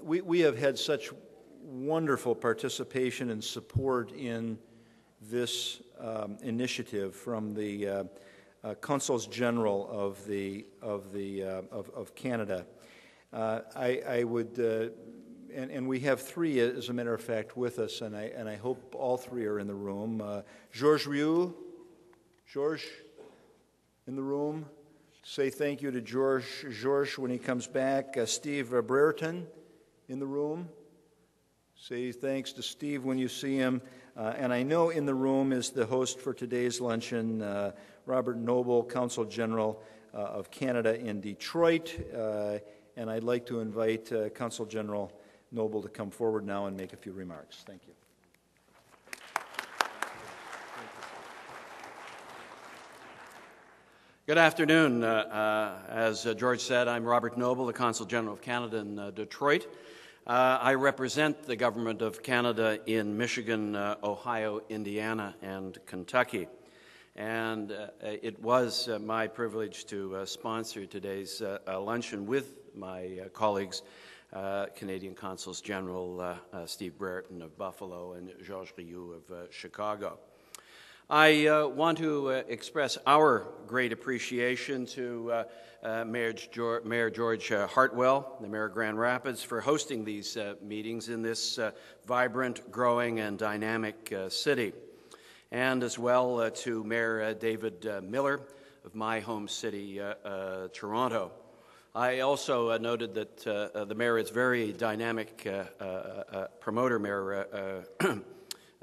we have had such wonderful participation and support in this initiative from the Consuls General of Canada. I would, and we have three, as a matter of fact, with us, and I hope all three are in the room. Georges Rioux, Georges, in the room. Say thank you to Georges when he comes back. Steve Brereton, in the room. Say thanks to Steve when you see him. And I know in the room is the host for today's luncheon, Robert Noble, Consul General of Canada in Detroit. And I'd like to invite Consul General Noble to come forward now and make a few remarks. Thank you. Good afternoon. As George said, I'm Robert Noble, the Consul General of Canada in Detroit. I represent the Government of Canada in Michigan, Ohio, Indiana, and Kentucky. And it was my privilege to sponsor today's luncheon with my colleagues, Canadian Consuls General Steve Brereton of Buffalo and Georges Rioux of Chicago. I want to express our great appreciation to Mayor George Hartwell, the Mayor of Grand Rapids, for hosting these meetings in this vibrant, growing, and dynamic city, and as well to Mayor David Miller of my home city, Toronto. I also noted that the Mayor is very dynamic promoter, Mayor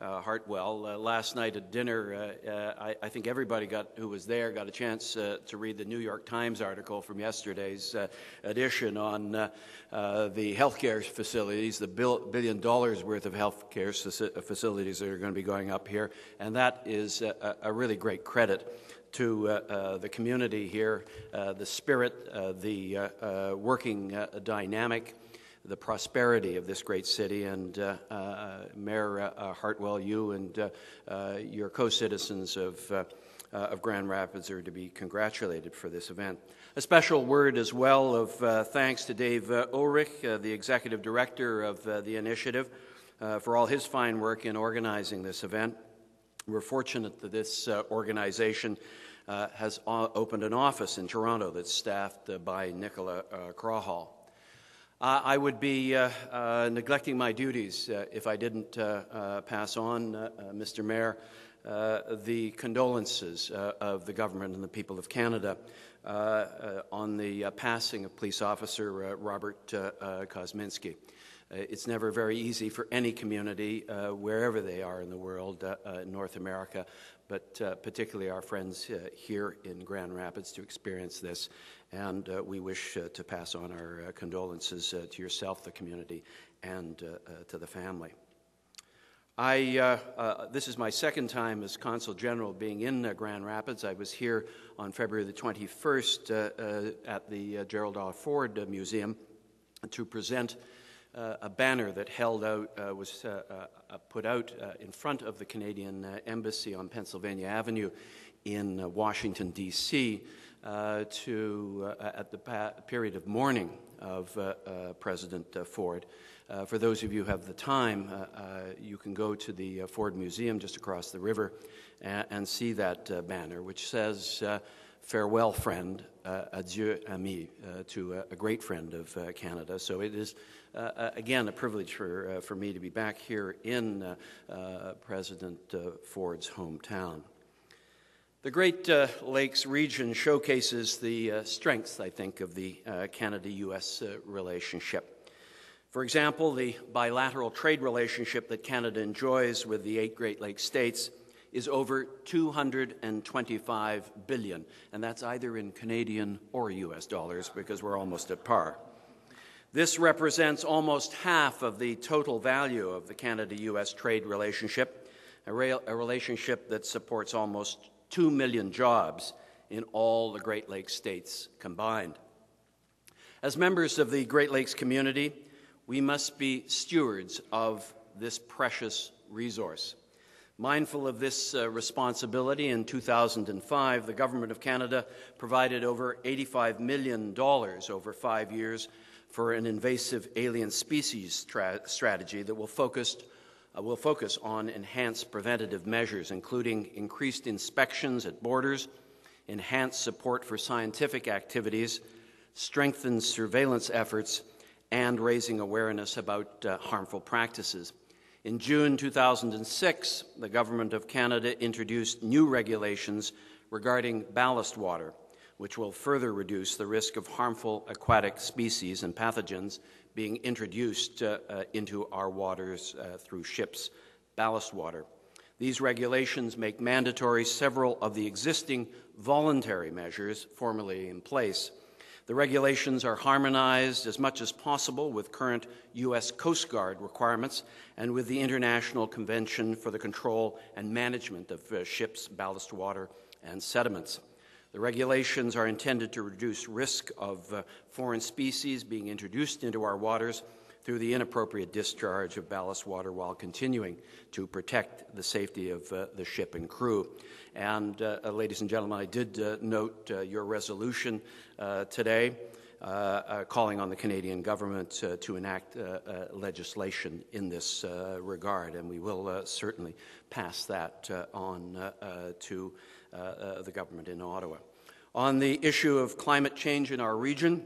Hartwell. Last night at dinner, I think everybody who was there got a chance to read the New York Times article from yesterday's edition on the healthcare facilities, the $1 billion worth of healthcare facilities that are going to be going up here, and that is a really great credit to the community here, the spirit, the working dynamic, the prosperity of this great city, and Mayor Hartwell, you and your co-citizens of Grand Rapids are to be congratulated for this event. A special word as well of thanks to Dave Ulrich, the Executive Director of the initiative, for all his fine work in organizing this event. We're fortunate that this organization has opened an office in Toronto that's staffed by Nicola Crawhall. I would be neglecting my duties if I didn't pass on, Mr. Mayor, the condolences of the government and the people of Canada on the passing of police officer Robert Kosminski. It's never very easy for any community, wherever they are in the world, in North America, but particularly our friends here in Grand Rapids to experience this. And we wish to pass on our condolences to yourself, the community, and to the family. This is my second time as Consul General being in Grand Rapids. I was here on February the 21st at the Gerald R. Ford Museum to present a banner that was put out in front of the Canadian Embassy on Pennsylvania Avenue in Washington, D.C., at the period of mourning of President Ford. For those of you who have the time, you can go to the Ford Museum just across the river and see that banner, which says, "Farewell, friend, adieu, ami," to a great friend of Canada. So it is, again, a privilege for me to be back here in President Ford's hometown. The Great Lakes region showcases the strengths, I think, of the Canada-U.S. relationship. For example, the bilateral trade relationship that Canada enjoys with the 8 Great Lakes states is over $225 billion, and that's either in Canadian or U.S. dollars because we're almost at par. This represents almost half of the total value of the Canada-U.S. trade relationship, a relationship that supports almost 2 million jobs in all the Great Lakes states combined. As members of the Great Lakes community, we must be stewards of this precious resource. Mindful of this responsibility, in 2005, the Government of Canada provided over $85 million over 5 years for an invasive alien species strategy that will focus on enhanced preventative measures, including increased inspections at borders, enhanced support for scientific activities, strengthened surveillance efforts, and raising awareness about harmful practices. In June 2006, the Government of Canada introduced new regulations regarding ballast water, which will further reduce the risk of harmful aquatic species and pathogens being introduced into our waters through ships' ballast water. These regulations make mandatory several of the existing voluntary measures formerly in place. The regulations are harmonized as much as possible with current U.S. Coast Guard requirements and with the International Convention for the Control and Management of Ships' Ballast Water and Sediments. The regulations are intended to reduce risk of foreign species being introduced into our waters through the inappropriate discharge of ballast water while continuing to protect the safety of the ship and crew. And, ladies and gentlemen, I did note your resolution today calling on the Canadian government to enact legislation in this regard, and we will certainly pass that on to the government in Ottawa. On the issue of climate change in our region,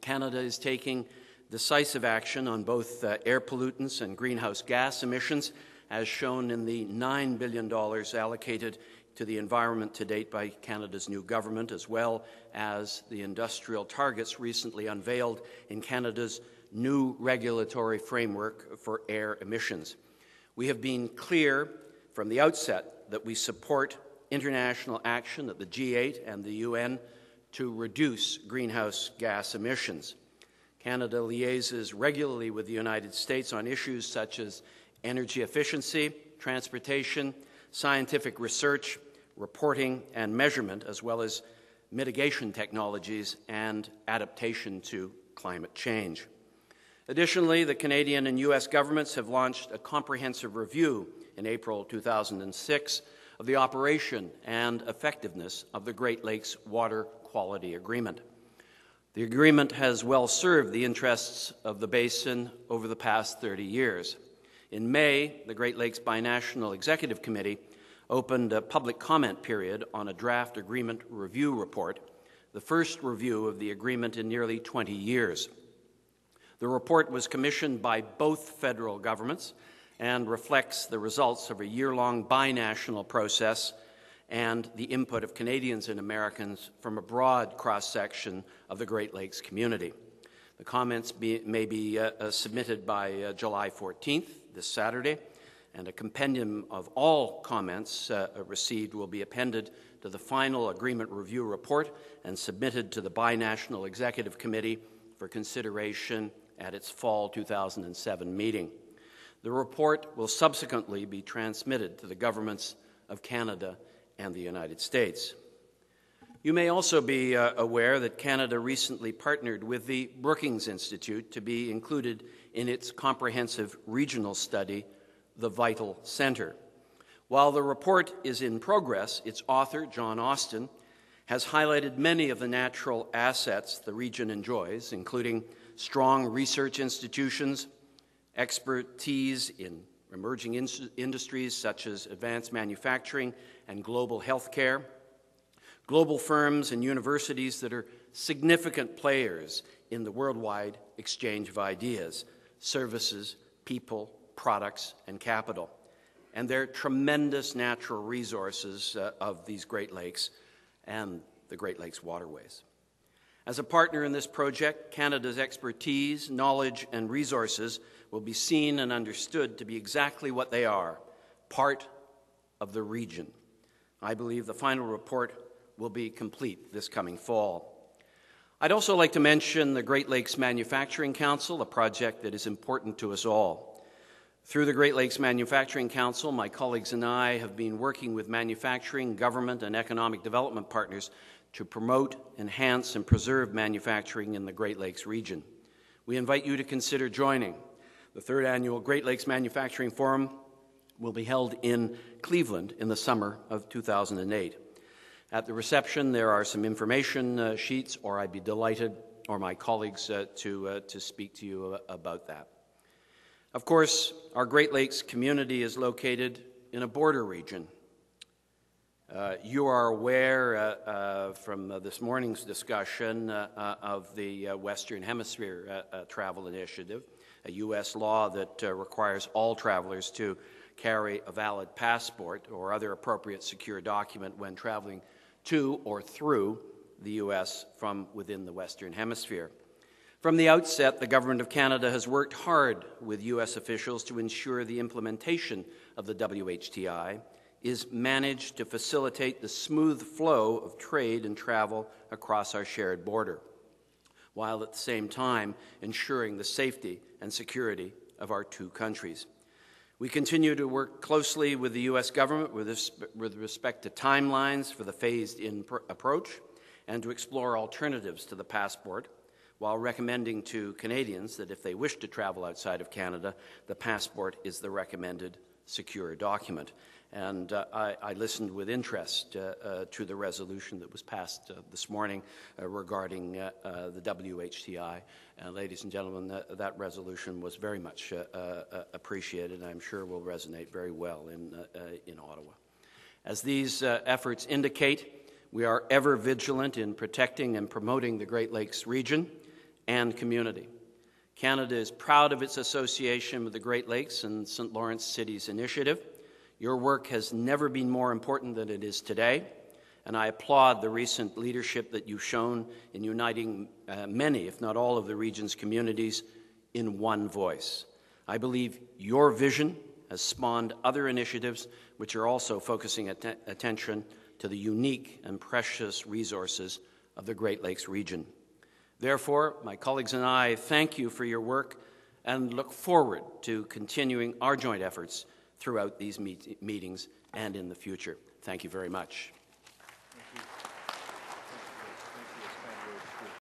Canada is taking decisive action on both air pollutants and greenhouse gas emissions, as shown in the $9 billion allocated to the environment to date by Canada's new government, as well as the industrial targets recently unveiled in Canada's new regulatory framework for air emissions. We have been clear from the outset that we support international action at the G8 and the UN to reduce greenhouse gas emissions. Canada liaises regularly with the United States on issues such as energy efficiency, transportation, scientific research, reporting and measurement, as well as mitigation technologies and adaptation to climate change. Additionally, the Canadian and U.S. governments have launched a comprehensive review in April 2006 of the operation and effectiveness of the Great Lakes Water Quality Agreement. The agreement has well served the interests of the basin over the past 30 years. In May, the Great Lakes Binational Executive Committee opened a public comment period on a draft agreement review report, the first review of the agreement in nearly 20 years. The report was commissioned by both federal governments and reflects the results of a year-long binational process and the input of Canadians and Americans from a broad cross-section of the Great Lakes community. The comments may be submitted by July 14th, this Saturday, and a compendium of all comments received will be appended to the final agreement review report and submitted to the Binational Executive Committee for consideration at its fall 2007 meeting. The report will subsequently be transmitted to the governments of Canada and the United States. You may also be aware that Canada recently partnered with the Brookings Institute to be included in its comprehensive regional study, The Vital Centre. While the report is in progress, its author, John Austin, has highlighted many of the natural assets the region enjoys, including strong research institutions, expertise in emerging industries such as advanced manufacturing and global healthcare, global firms and universities that are significant players in the worldwide exchange of ideas, services, people, products, and capital, and their tremendous natural resources of these Great Lakes and the Great Lakes waterways. As a partner in this project, Canada's expertise, knowledge, and resources will be seen and understood to be exactly what they are, part of the region. I believe the final report will be complete this coming fall. I'd also like to mention the Great Lakes Manufacturing Council, a project that is important to us all. Through the Great Lakes Manufacturing Council, my colleagues and I have been working with manufacturing, government, and economic development partners to promote, enhance, and preserve manufacturing in the Great Lakes region. We invite you to consider joining. The third annual Great Lakes Manufacturing Forum will be held in Cleveland in the summer of 2008. At the reception, there are some information sheets, or I'd be delighted or my colleagues to speak to you about that. Of course, our Great Lakes community is located in a border region. You are aware from this morning's discussion of the Western Hemisphere Travel Initiative, a U.S. law that requires all travelers to carry a valid passport or other appropriate secure document when traveling to or through the U.S. from within the Western Hemisphere. From the outset, the Government of Canada has worked hard with U.S. officials to ensure the implementation of the WHTI is managed to facilitate the smooth flow of trade and travel across our shared border, while at the same time ensuring the safety and security of our two countries. We continue to work closely with the U.S. government with respect to timelines for the phased-in approach and to explore alternatives to the passport, while recommending to Canadians that if they wish to travel outside of Canada, the passport is the recommended secure document. And I listened with interest to the resolution that was passed this morning regarding the WHTI. Ladies and gentlemen, that resolution was very much appreciated, and I'm sure will resonate very well in Ottawa. As these efforts indicate, we are ever vigilant in protecting and promoting the Great Lakes region and community. Canada is proud of its association with the Great Lakes and St. Lawrence Cities Initiative. Your work has never been more important than it is today, and I applaud the recent leadership that you've shown in uniting many, if not all, of the region's communities in one voice. I believe your vision has spawned other initiatives which are also focusing attention to the unique and precious resources of the Great Lakes region. Therefore, my colleagues and I thank you for your work and look forward to continuing our joint efforts throughout these meetings and in the future. Thank you very much.